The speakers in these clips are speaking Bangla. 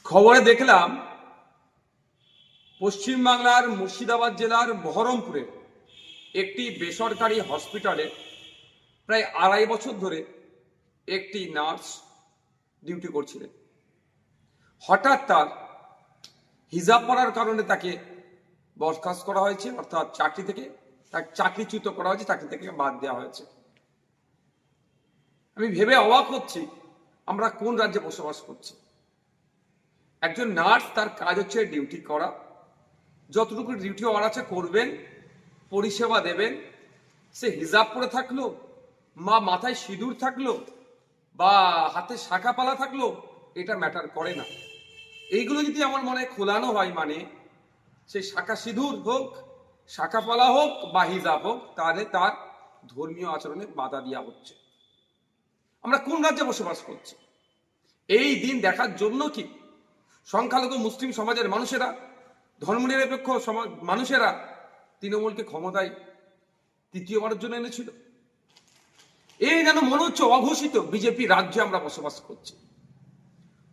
খবরে দেখলাম পশ্চিমবাংলার মুর্শিদাবাদ জেলার বহরমপুরে একটি বেসরকারি হসপিটালে প্রায় 2.5 বছর ধরে একটি নার্স ডিউটি করছিলেন। হঠাৎ তার হিজাব পরার কারণে তাকে বরখাস্ত করা হয়েছে, অর্থাৎ চাকরি থেকে তাকে চাকরিচ্যুত করা হয়েছে, চাকরি থেকে বাদ দেওয়া হয়েছে। আমি ভেবে অবাক হচ্ছি, আমরা কোন রাজ্যে বসবাস করছি? একজন নার্স, তার কাজ হচ্ছে ডিউটি করা, যতটুকু ডিউটি ওর আছে করবেন, পরিষেবা দেবেন। সে হিজাব পরে থাকলো, মাথায় সিঁদুর থাকলো, বা হাতে শাখা পালা থাকলো, এটা ম্যাটার করে না। এইগুলো যদি আমার মনে খোলানো হয়, মানে সে শাখা সিঁদুর হোক, শাখা পালা হোক বা হিজাব হোক, তাহলে তার ধর্মীয় আচরণে বাধা দেওয়া হচ্ছে। আমরা কোন রাজ্যে বসবাস করছি? এই দিন দেখার জন্য কি সংখ্যালঘু মুসলিম সমাজের মানুষেরা, ধর্মনিরপেক্ষ সমাজ মানুষেরা তৃণমূলকে ক্ষমতায় তৃতীয়বারের জন্য এনেছিল? এই যেন মনে হচ্ছে অঘোষিত বিজেপি রাজ্যে আমরা বসবাস করছি।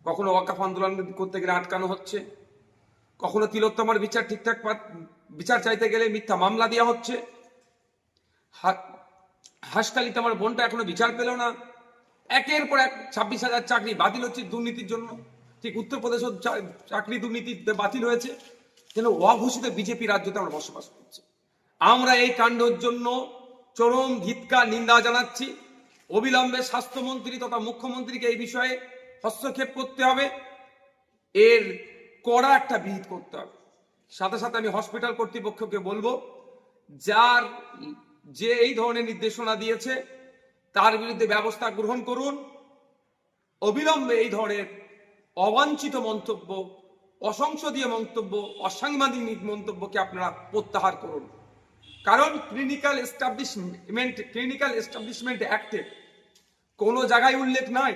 কখনো ওয়াকফ আন্দোলন করতে গেলে আটকানো হচ্ছে, কখনো তিলোত্তমার বিচার ঠিকঠাক বিচার চাইতে গেলে মিথ্যা মামলা দেওয়া হচ্ছে। হাসকালিতে আমার বোনটা এখনো বিচার পেল না। একের পর এক 26,000 চাকরি বাতিল হচ্ছে দুর্নীতির জন্য। ঠিক উত্তরপ্রদেশের চাকরি দুর্নীতি বাতিল হয়েছে। যেন অঘোষিত বিজেপি রাজ্যতে আমরা বসবাস করছি। আমরা এই কাণ্ডের জন্য চরম ধিক্কার নিন্দা জানাচ্ছি। অবিলম্বে স্বাস্থ্যমন্ত্রী তথা মুখ্যমন্ত্রীকে এই বিষয়ে হস্তক্ষেপ করতে হবে, এর কড়া একটা বিহিত করতে হবে। সাথে সাথে আমি হসপিটাল কর্তৃপক্ষকে বলবো, যে এই ধরনের নির্দেশনা দিয়েছে তার বিরুদ্ধে ব্যবস্থা গ্রহণ করুন। অবিলম্বে এই ধরনের অবাঞ্ছিত মন্তব্য, অসংসদীয় মন্তব্য, অসাংবিধানিক মন্তব্যকে আপনারা প্রত্যাহার করুন। কারণ ক্লিনিক্যাল এস্টাবলিশমেন্ট অ্যাক্টে কোনো জায়গায় উল্লেখ নাই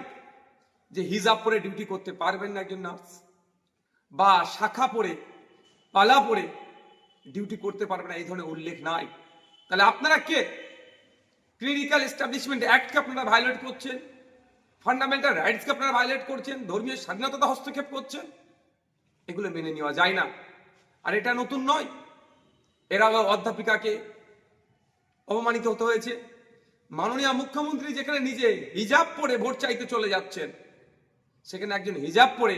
যে হিজাব পরে ডিউটি করতে পারবেন না একজন নার্স, বা শাখা পরে পালা পরে ডিউটি করতে পারবে না, এই ধরনের উল্লেখ নাই। তাহলে আপনারা কে? ক্লিনিক্যাল এস্টাবলিশমেন্ট অ্যাক্টকে আপনারা ভায়োলেট করছেন, ফান্ডামেন্টাল রাইটসকে আপনারা ভায়োলেট করছেন, ধর্মীয় স্বাধীনতা হস্তক্ষেপ করছেন। এগুলো মেনে নেওয়া যায় না। আর এটা নতুন নয়, এর আগে অধ্যাপিকাকে অপমানিত হতে হয়েছে। মাননীয় মুখ্যমন্ত্রী যেখানে নিজে হিজাব পরে ভোট চাইতে চলে যাচ্ছেন, সেখানে একজন হিজাব পরে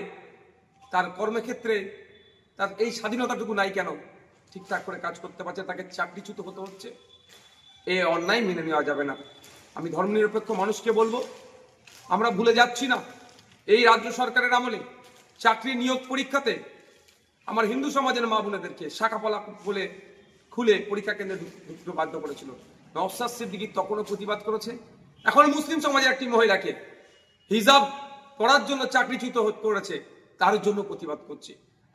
তার কর্মক্ষেত্রে তার এই স্বাধীনতাটুকু নাই কেন? ঠিকঠাক করে কাজ করতে পারছে, তাকে চাকরিচ্যুত হতে হচ্ছে। এ অন্যায় মেনে নেওয়া যাবে না। আমি ধর্মনিরপেক্ষ মানুষকে বলবো, আমরা ভুলে যাচ্ছি না এই রাজ্য সরকারের আমলে চাকরি নিয়োগ পরীক্ষাতে আমার হিন্দু সমাজের মা বোনেদেরকে শাখাপালা বলে খুলে পরীক্ষা কেন্দ্রে ঢুকতে বাধ্য করেছিল। নওশাদ সিদ্দিকী তখনও প্রতিবাদ করেছে। এখন মুসলিম সমাজের একটি মহিলাকে হিজাব পরার জন্য চাকরিচ্যুত করেছে, তার জন্য প্রতিবাদ করছে।